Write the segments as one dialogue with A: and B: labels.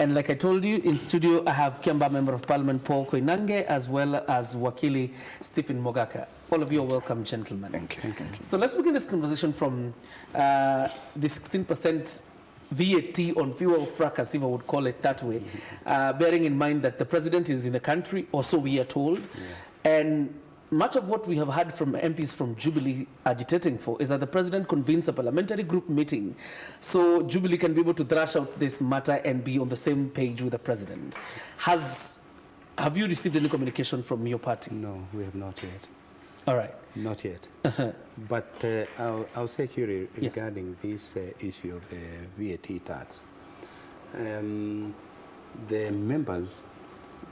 A: And like I told you, in studio, I have Kiambaa Member of Parliament Paul Koinange, as well as Wakili Stephen Mogaka. All of you are welcome, gentlemen.
B: Thank you. Thank you.
A: So let's begin this conversation from the 16% VAT on fuel fracas, if I would call it that way, bearing in mind that the president is in the country, or so we are told. And much of what we have heard from MPs from Jubilee agitating for is that the president convenes a parliamentary group meeting so Jubilee can be able to thrash out this matter and be on the same page with the president. Have you received any communication from your party?
C: No, we have not yet.
A: All right.
C: Not yet. But I'll say, Kioria, regarding this issue of the VAT tax, the members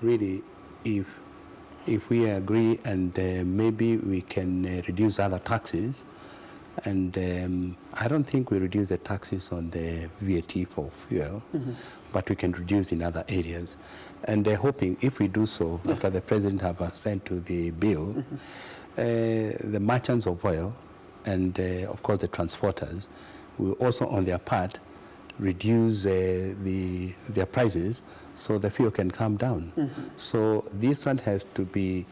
C: really, if we agree and maybe we can reduce other taxes, and I don't think we reduce the taxes on the VAT for fuel, but we can reduce in other areas. And hoping if we do so, after the president have sent to the bill, the merchants of oil and of course the transporters will also on their part reduce their prices so the fuel can come down. So this one has to be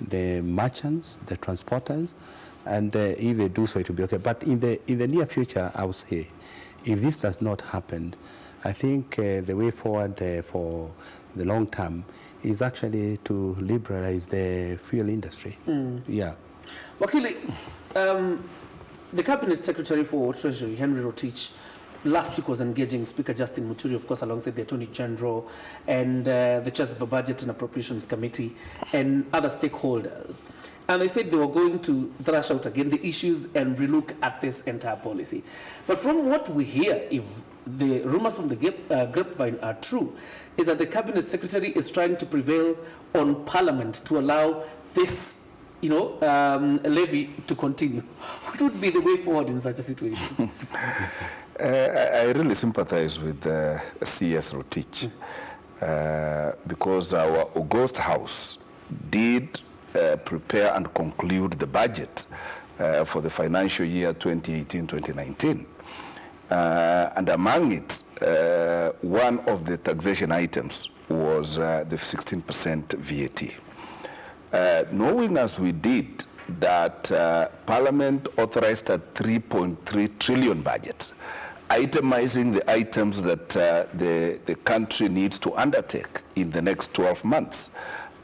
C: the merchants, the transporters, and if they do so, it will be okay. But in the near future, I would say, if this does not happen, I think the way forward for the long term is actually to liberalize the fuel industry. Yeah.
A: Wakili, the Cabinet Secretary for Treasury, Henry Rotich, last week was engaging Speaker Justin Muturi, of course, alongside the Attorney General and the Chairs of the Budget and Appropriations Committee and other stakeholders. And they said they were going to thrash out again the issues and relook at this entire policy. But from what we hear, if the rumors from the grapevine are true, is that the Cabinet Secretary is trying to prevail on Parliament to allow this levy to continue. What would be the way forward in such a situation?
B: I really sympathize with CS Rotich because our August House did prepare and conclude the budget for the financial year 2018-2019. And among it, one of the taxation items was the 16% VAT. Knowing as we did that Parliament authorized a 3.3 trillion budget, itemizing the items that the country needs to undertake in the next 12 months.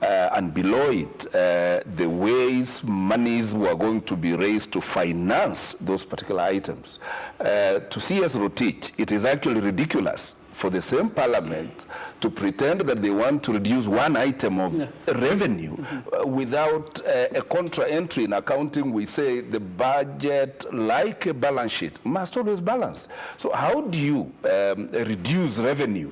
B: And below it, the ways monies were going to be raised to finance those particular items. To CS Rotich, it is actually ridiculous for the same Parliament to pretend that they want to reduce one item of revenue without a contra entry. In accounting, we say the budget, like a balance sheet, must always balance. So how do you reduce revenue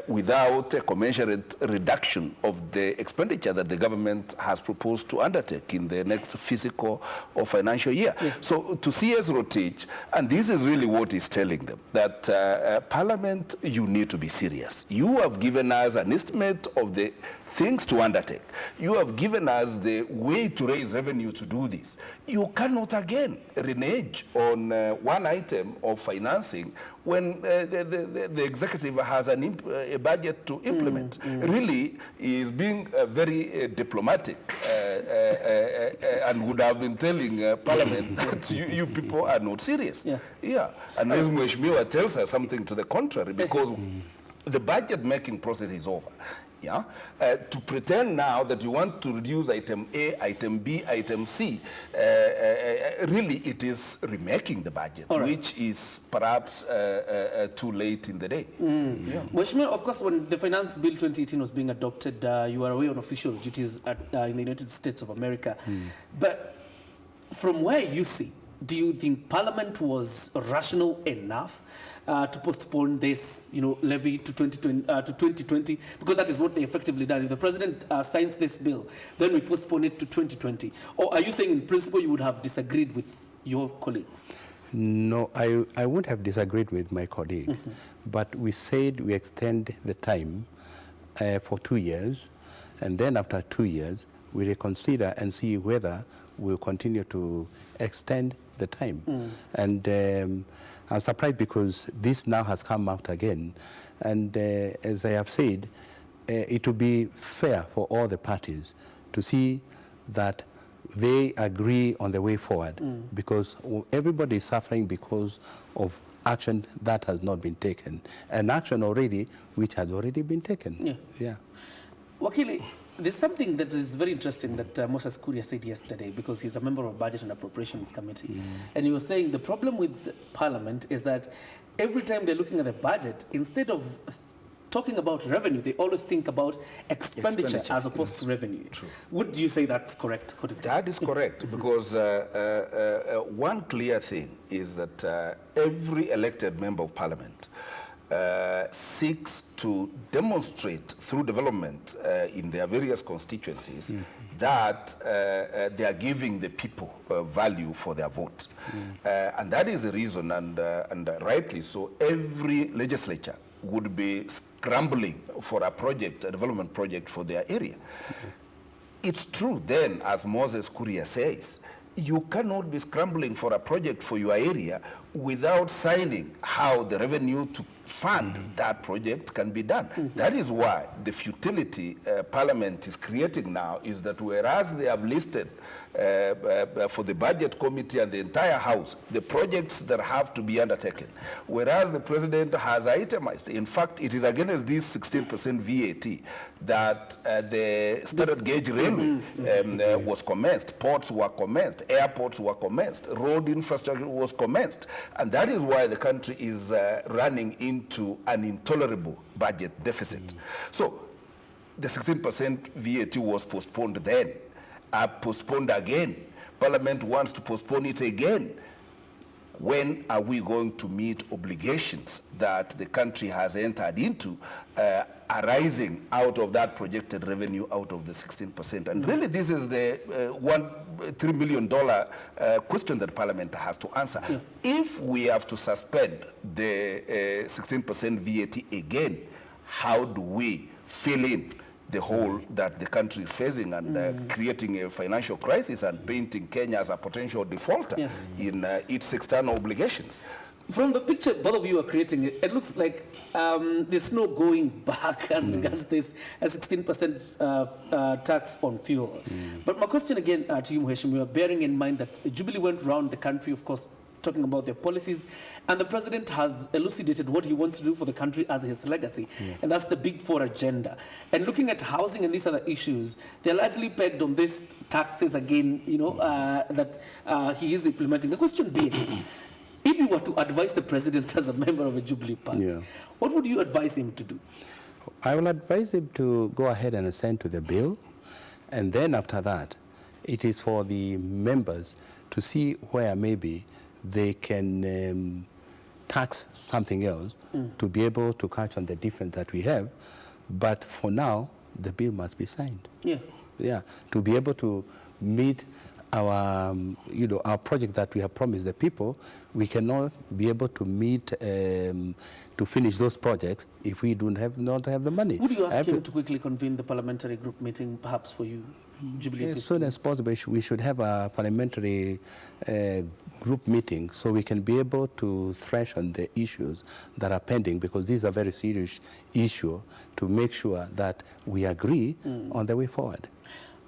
B: without a commensurate reduction of the expenditure that the government has proposed to undertake in the next fiscal or financial year? So to CS Rotich, and this is really what he's telling them, that Parliament, you need to be serious. You have given us an estimate of the things to undertake. You have given us the way to raise revenue to do this. You cannot again renege on one item of financing when the executive has a budget to implement. Really is being very diplomatic and would have been telling Parliament that you people are not serious. And as Mheshimiwa tells us something to the contrary, because the budget making process is over. To pretend now that you want to reduce item A, item B, item C, really it is remaking the budget, which is perhaps too late in the day.
A: Mheshimiwa, of course, when the Finance Bill 2018 was being adopted, you were away on official duties in the United States of America. But from where you see, do you think Parliament was rational enough to postpone this, levy to 2020? Because that is what they effectively done. If the president signs this bill, then we postpone it to 2020. Or are you saying in principle you would have disagreed with your colleagues?
C: No, I wouldn't have disagreed with my colleague, but we said we extend the time for 2 years, and then after 2 years, we reconsider and see whether we'll continue to extend the time. And I'm surprised because this now has come out again. And as I have said, it will be fair for all the parties to see that they agree on the way forward, because everybody is suffering because of action that has not been taken, and action already which has already been taken. Yeah.
A: Wakili, there's something that is very interesting that Moses Kuria said yesterday, because he's a member of Budget and Appropriations Committee. And he was saying the problem with Parliament is that every time they're looking at the budget, instead of talking about revenue, they always think about expenditure as opposed to revenue.
B: True.
A: Would you say that's correct?
B: That is correct, because one clear thing is that every elected member of Parliament seeks to demonstrate through development in their various constituencies that they are giving the people value for their vote. And that is the reason, and rightly so, every legislature would be scrambling for a project, a development project for their area. It's true then, as Moses Kuria says, you cannot be scrambling for a project for your area without signing how the revenue to fund that project can be done. That is why the futility Parliament is creating now is that whereas they have listed for the Budget Committee and the entire House the projects that have to be undertaken, whereas the President has itemized, in fact, it is against this 16% VAT that the standard gauge railway was commenced, ports were commenced, airports were commenced, road infrastructure was commenced, and that is why the country is running into an intolerable budget deficit. So the 16% VAT was postponed then, postponed again. Parliament wants to postpone it again. When are we going to meet obligations that the country has entered into arising out of that projected revenue out of the 16%? And really this is the $3 million question that Parliament has to answer. If we have to suspend the 16% VAT again, how do we fill in the hole that the country is facing and creating a financial crisis and painting Kenya as a potential defaulter in its external obligations?
A: From the picture both of you are creating, it looks like there's no going back as regards this 16% tax on fuel. But my question again to you, Mheshimiwa, bearing in mind that Jubilee went around the country, of course, talking about their policies, and the president has elucidated what he wants to do for the country as his legacy, and that's the Big Four agenda. And looking at housing and these other issues, they're largely pegged on these taxes again, you know, that he is implementing. The question being, if you were to advise the president as a member of a Jubilee party, what would you advise him to do?
C: I will advise him to go ahead and assent to the bill, and then after that, it is for the members to see where maybe they can tax something else to be able to catch on the difference that we have. But for now, the bill must be signed. To be able to meet our, our project that we have promised the people. We cannot be able to meet, to finish those projects if we not have the money.
A: Would you ask him to quickly convene the parliamentary group meeting, perhaps for you? Jubilee
C: as soon as possible, we should have a parliamentary group meeting so we can be able to thresh on the issues that are pending, because these are very serious issues, to make sure that we agree on the way forward.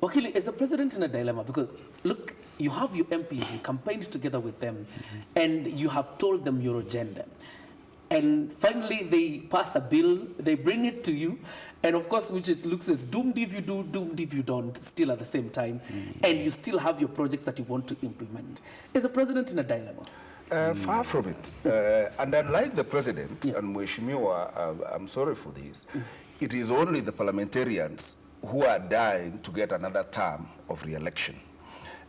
A: Wakili, is the president in a dilemma? Because, look, you have your MPs, you campaigned together with them, and you have told them your agenda. And finally, they pass a bill, they bring it to you, and of course, which it looks as doomed if you do, doomed if you don't, still at the same time, and you still have your projects that you want to implement. Is the president in a dilemma?
B: Far from it. And unlike the president, and Mheshimiwa, I'm sorry for this, it is only the parliamentarians who are dying to get another term of re-election.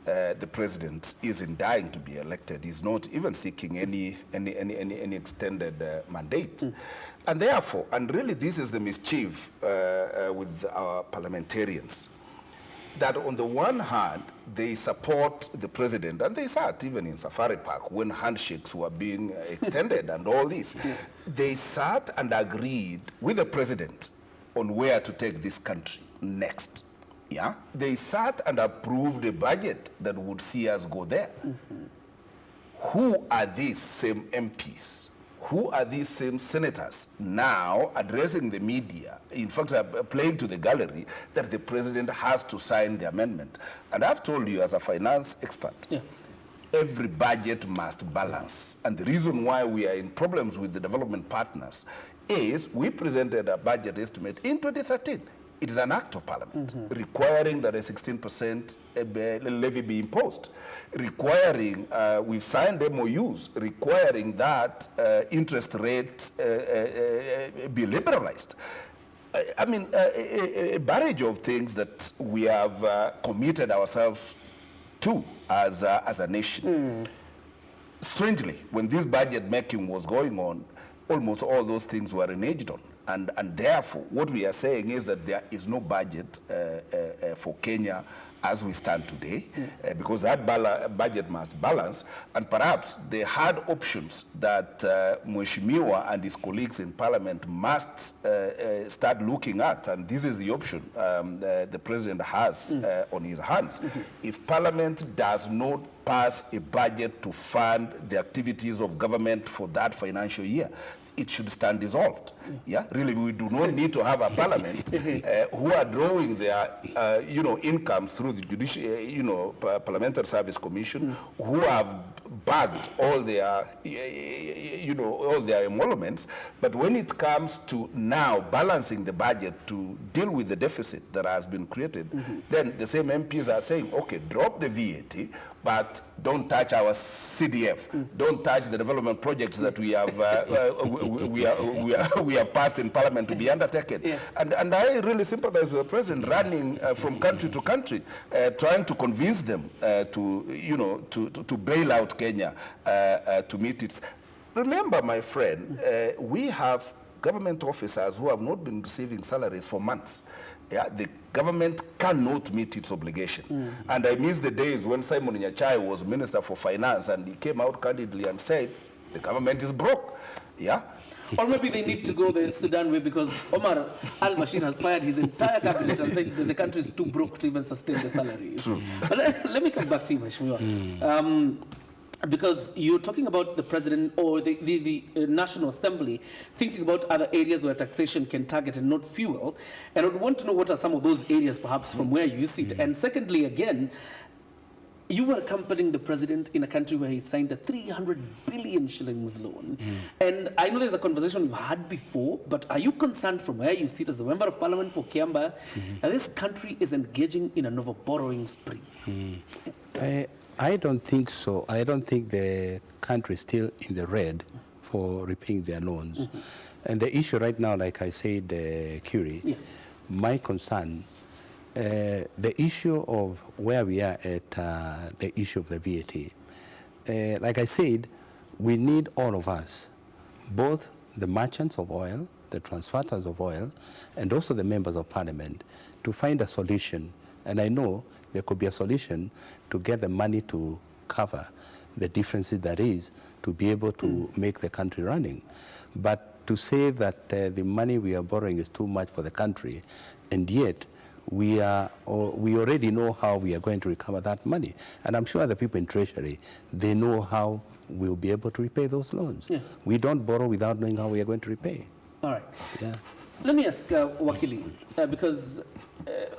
B: The president isn't dying to be elected. He's not even seeking any extended mandate. And therefore, and really this is the mischief with our parliamentarians, that on the one hand, they support the president, and they sat even in Safari Park when handshakes were being extended and all this. They sat and agreed with the president on where to take this country next. They sat and approved a budget that would see us go there. who are these same MPs? Who are these same senators now addressing the media, in fact, playing to the gallery that the president has to sign the amendment? And I've told you as a finance expert, every budget must balance. And the reason why we are in problems with the development partners is we presented a budget estimate in 2013. It is an act of parliament requiring that a 16% levy be imposed, requiring, we've signed MOUs, requiring that interest rates be liberalized. I mean, a barrage of things that we have committed ourselves to as a nation. Strangely, when this budget making was going on, almost all those things were reneged on. And therefore, what we are saying is that there is no budget for Kenya as we stand today, because that budget must balance. And perhaps they had options that Mheshimiwa and his colleagues in Parliament must start looking at. And this is the option the President has on his hands. If Parliament does not pass a budget to fund the activities of government for that financial year, it should stand dissolved. Really, we do not need to have a parliament who are drawing their, incomes through the judicial, Parliamentary Service Commission, who have bagged all their, all their emoluments. But when it comes to now balancing the budget to deal with the deficit that has been created, then the same MPs are saying, okay, drop the VAT, but don't touch our CDF, don't touch the development projects that we have we have passed in Parliament to be undertaken. And I really sympathize with the President running from country to country, trying to convince them to bail out Kenya to meet its. Remember, my friend, we have government officers who have not been receiving salaries for months. The government cannot meet its obligation. And I miss the days when Simon Nyachai was Minister for Finance and he came out candidly and said, the government is broke.
A: Or maybe they need to go the Sudan way, because Omar al-Bashir has fired his entire cabinet and said that the country is too broke to even sustain the salaries. But let me come back to you, Mheshimiwa. Because you're talking about the president or the National Assembly thinking about other areas where taxation can target and not fuel. And I would want to know what are some of those areas perhaps from where you sit. And secondly, again, you were accompanying the president in a country where he signed a 300 billion shillings loan. And I know there's a conversation we've had before, but are you concerned from where you sit as the Member of Parliament for Kiambaa that this country is engaging in another borrowing spree?
C: I don't think so. I don't think the country is still in the red for repaying their loans. And the issue right now, like I said, Kioria, my concern, the issue of where we are at the issue of the VAT. Like I said, we need all of us, both the merchants of oil, the transporters of oil, and also the members of Parliament, to find a solution. And I know there could be a solution to get the money to cover the differences that is to be able to make the country running. But to say that the money we are borrowing is too much for the country, and yet we already know how we are going to recover that money. And I'm sure the people in Treasury, they know how we'll be able to repay those loans. We don't borrow without knowing how we are going to repay.
A: All right. Let me ask Wakili, because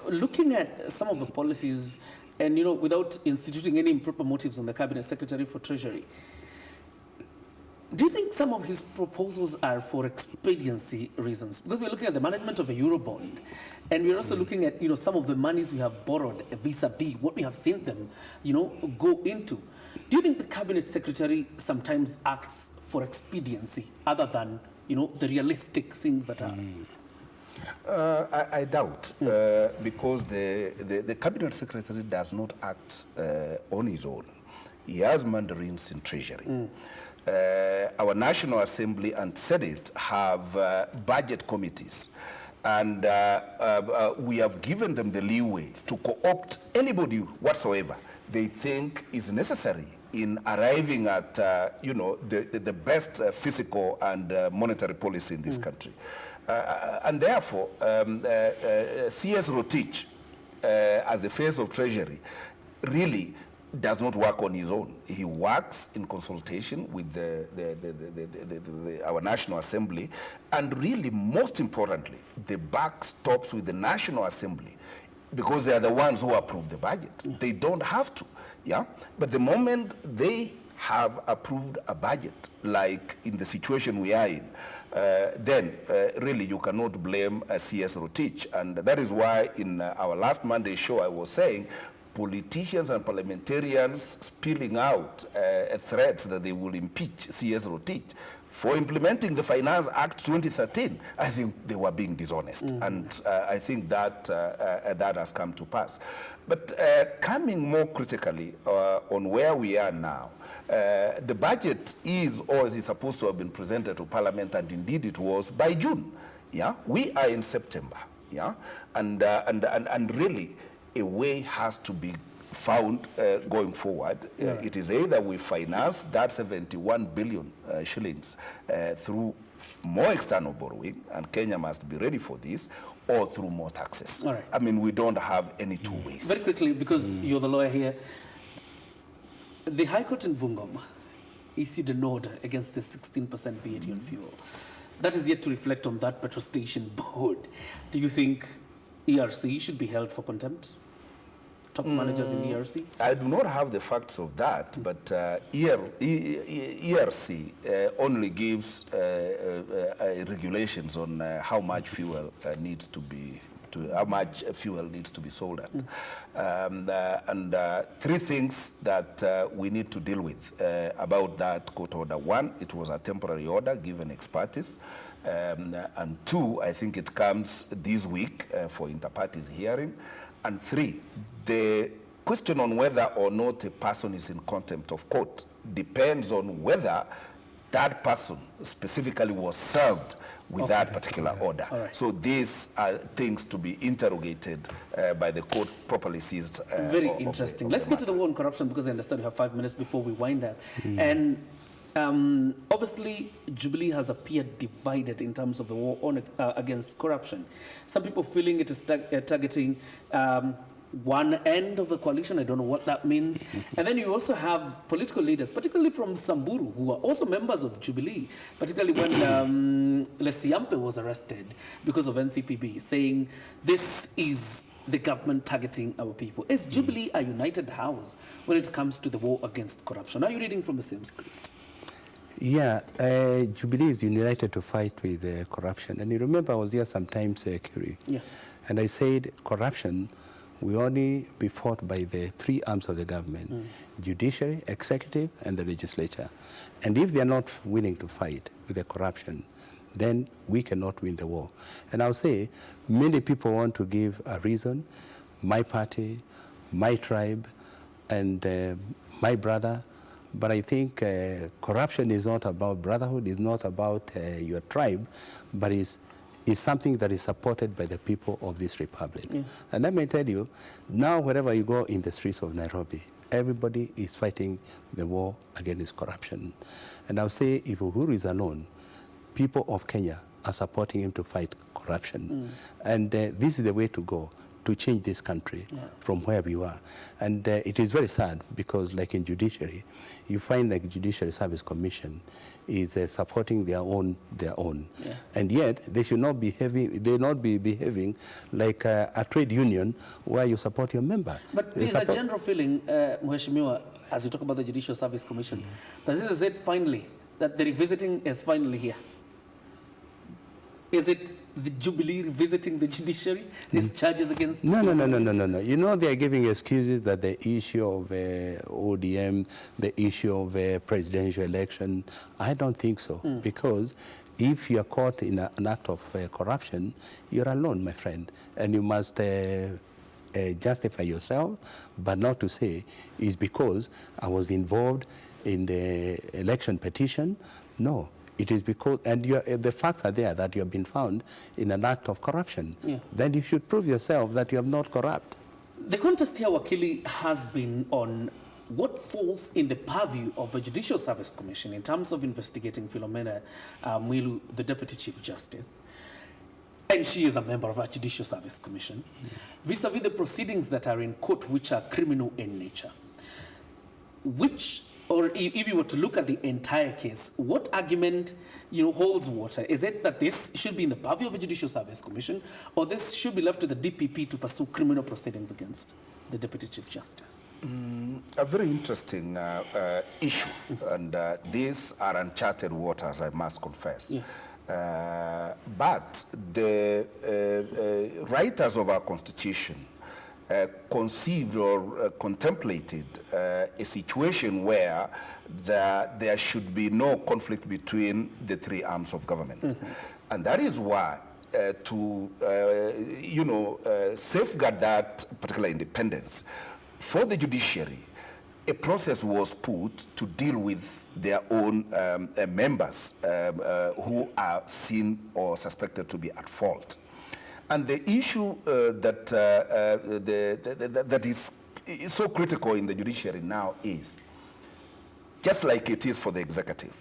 A: looking at some of the policies and, without instituting any improper motives on the Cabinet Secretary for Treasury, do you think some of his proposals are for expediency reasons? Because we're looking at the management of a Eurobond, and we're also looking at, some of the monies we have borrowed vis-a-vis what we have seen them, go into. Do you think the Cabinet Secretary sometimes acts for expediency other than, the realistic things that are?
B: I doubt, because the Cabinet Secretary does not act on his own. He has mandarins in Treasury. Our National Assembly and Senate have budget committees, and we have given them the leeway to co-opt anybody whatsoever they think is necessary in arriving at the best fiscal and monetary policy in this country. And therefore, C.S. Rotich, as the face of Treasury, really does not work on his own. He works in consultation with our National Assembly, and really, most importantly, the buck stops with the National Assembly, because they are the ones who approve the budget. They don't have to, yeah? But the moment they have approved a budget, like in the situation we are in, then really you cannot blame CS Rotich. And that is why in our last Monday show I was saying politicians and parliamentarians spilling out threats that they will impeach CS Rotich for implementing the Finance Act 2013, I think they were being dishonest. And I think that that has come to pass. But coming more critically on where we are now, the budget is or is supposed to have been presented to Parliament, and indeed it was by June. Yeah, we are in September. Yeah, and really a way has to be found going forward. It is either we finance that 71 billion shillings through more external borrowing, and Kenya must be ready for this, or through more taxes.
A: All right.
B: I mean, we don't have any two ways.
A: Very quickly, because you're the lawyer here, the High Court in Bungoma issued an order against the 16% VAT on fuel. That is yet to reflect on that petrol station board. Do you think ERC should be held for contempt? Top managers in ERC?
B: I do not have the facts of that, but ERC only gives regulations on how much fuel needs to be how much fuel needs to be sold at. And three things that we need to deal with about that court order. One, it was a temporary order given expertise. And two, I think it comes this week for inter-parties hearing. And three, the question on whether or not a person is in contempt of court depends on whether that person specifically was served with that particular order.
A: Right.
B: So these are things to be interrogated by the court properly seized.
A: Very interesting. Let's get to the war on corruption, because I understand you have 5 minutes before we wind up. And obviously, Jubilee has appeared divided in terms of the war on, against corruption. Some people feeling it is targeting one end of the coalition. I don't know what that means. And then you also have political leaders, particularly from Samburu, who are also members of Jubilee, particularly when Lesiampe was arrested because of NCPB, saying this is the government targeting our people. Is Jubilee a united house when it comes to the war against corruption? Are you reading from the same script?
C: Yeah, Jubilee is united to fight with corruption. And you remember I was here sometimes, Kioria,
A: Yeah.
C: and I said corruption will only be fought by the three arms of the government, judiciary, executive, and the legislature. And if they are not willing to fight with the corruption, then we cannot win the war. And I'll say, many people want to give a reason, my party, my tribe, and my brother. But I think corruption is not about brotherhood, it's not about your tribe, but is something that is supported by the people of this republic. And let me tell you, now wherever you go in the streets of Nairobi, everybody is fighting the war against corruption. And I'll say, if Uhuru is alone, people of Kenya are supporting him to fight corruption. And this is the way to go, to change this country from where we were. And it is very sad, because like in judiciary, you find the Judiciary Service Commission is supporting their own. And yet they should not be behaving like a trade union where you support your member.
A: But there's a general feeling, Mheshimiwa, as you talk about the Judicial Service Commission, that this is it finally, that the revisiting is finally here. Is it the Jubilee revisiting the judiciary, these charges against...
C: No. You know, they are giving excuses that the issue of ODM, the issue of presidential election. I don't think so, because if you are caught in an act of corruption, you're alone, my friend, and you must justify yourself, but not to say it's because I was involved in the election petition. No. It is because, and the facts are there that you have been found in an act of corruption. Then you should prove yourself that you are not corrupt.
A: The contest here, Wakili, has been on what falls in the purview of the Judicial Service Commission in terms of investigating Philomena Mwilu, the Deputy Chief Justice. And she is a member of our Judicial Service Commission, vis-a-vis the proceedings that are in court, which are criminal in nature. which, or if you were to look at the entire case, what argument holds water? Is it that this should be in the purview of a Judicial Service Commission, or this should be left to the DPP to pursue criminal proceedings against the Deputy Chief Justice?
B: A very interesting issue, and these are uncharted waters, I must confess. Yeah. But the writers of our Constitution conceived or contemplated a situation where there should be no conflict between the three arms of government. And that is why to safeguard that particular independence, for the judiciary, a process was put to deal with their own members who are seen or suspected to be at fault. And the issue that is so critical in the judiciary now is, just like it is for the executive,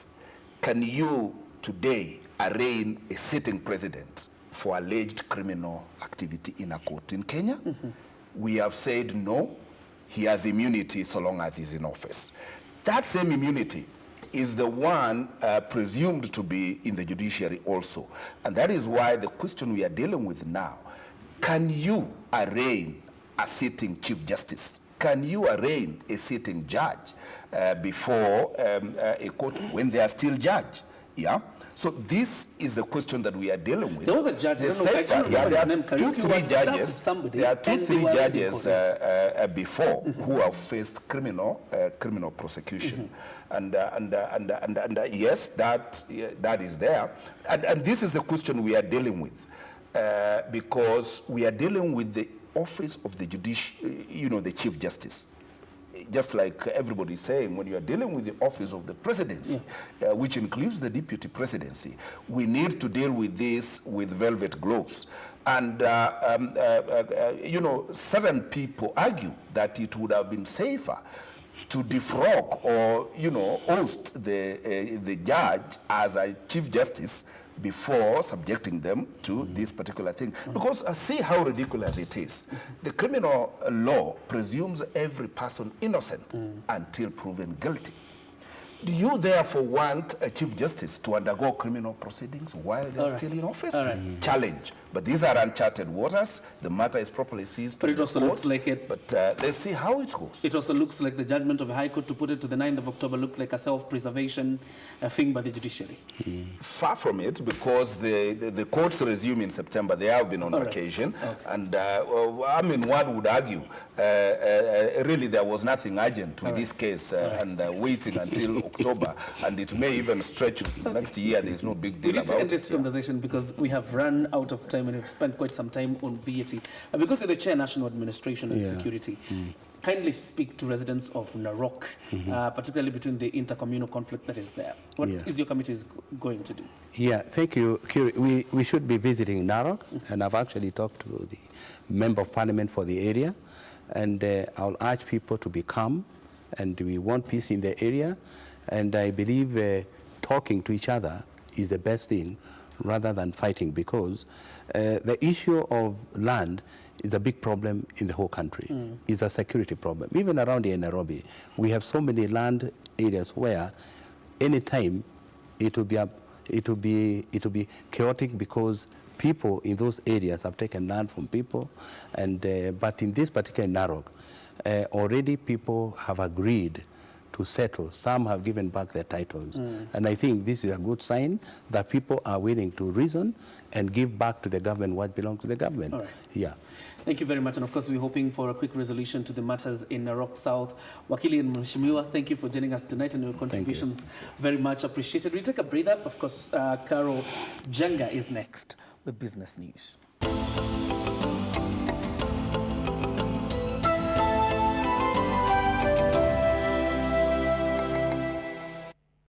B: can you today arraign a sitting president for alleged criminal activity in a court in Kenya? We have said no. He has immunity so long as he's in office. That same immunity is the one presumed to be in the judiciary also. And that is why the question we are dealing with now, can you arraign a sitting Chief Justice? Can you arraign a sitting judge before a court when they are still judge? Yeah. So this is the question that we are dealing with.
A: There was a judge,
B: There are two, three judges before who have faced criminal prosecution, and yes, that is there, and this is the question we are dealing with, because we are dealing with the office of the the Chief Justice. Just like everybody is saying, when you are dealing with the office of the presidency, which includes the deputy presidency, we need to deal with this with velvet gloves. And, certain people argue that it would have been safer to defrock or, oust the judge as a Chief Justice before subjecting them to this particular thing. Because see how ridiculous it is. The criminal law presumes every person innocent until proven guilty. Do you therefore want a Chief Justice to undergo criminal proceedings while they're still in office? Challenge. But these are uncharted waters. The matter is properly seized.
A: But it also looks like it.
B: But let's see how it goes.
A: It also looks like the judgment of the High Court, to put it to the 9th of October, looked like a self-preservation thing by the judiciary.
B: Far from it, because the courts resume in September. They have been on occasion. And one would argue, really there was nothing urgent with this case and waiting until October. And it may even stretch next year. There's no big deal about it. We need to end this
A: conversation because we have run out of time and we've spent quite some time on VAT. Because you're the Chair, National Administration and Security, kindly speak to residents of Narok, particularly between the intercommunal conflict that is there. What is your committee going to do?
C: Yeah, thank you, Kiri. We should be visiting Narok, and I've actually talked to the Member of Parliament for the area, and I'll urge people to be calm, and we want peace in the area, and I believe talking to each other is the best thing rather than fighting, because the issue of land is a big problem in the whole country. It's a security problem. Even around here in Nairobi, we have so many land areas where anytime it will be chaotic, because people in those areas have taken land from people, and but in this particular Narok, already people have agreed to settle. Some have given back their titles. And I think this is a good sign that people are willing to reason and give back to the government what belongs to the government.
A: All right.
C: Yeah.
A: Thank you very much. And of course, we're hoping for a quick resolution to the matters in Narok South. Wakili and Mheshimiwa, thank you for joining us tonight, and your contributions very much appreciated. We take a breather. Of course, Carol Jenga is next with business news.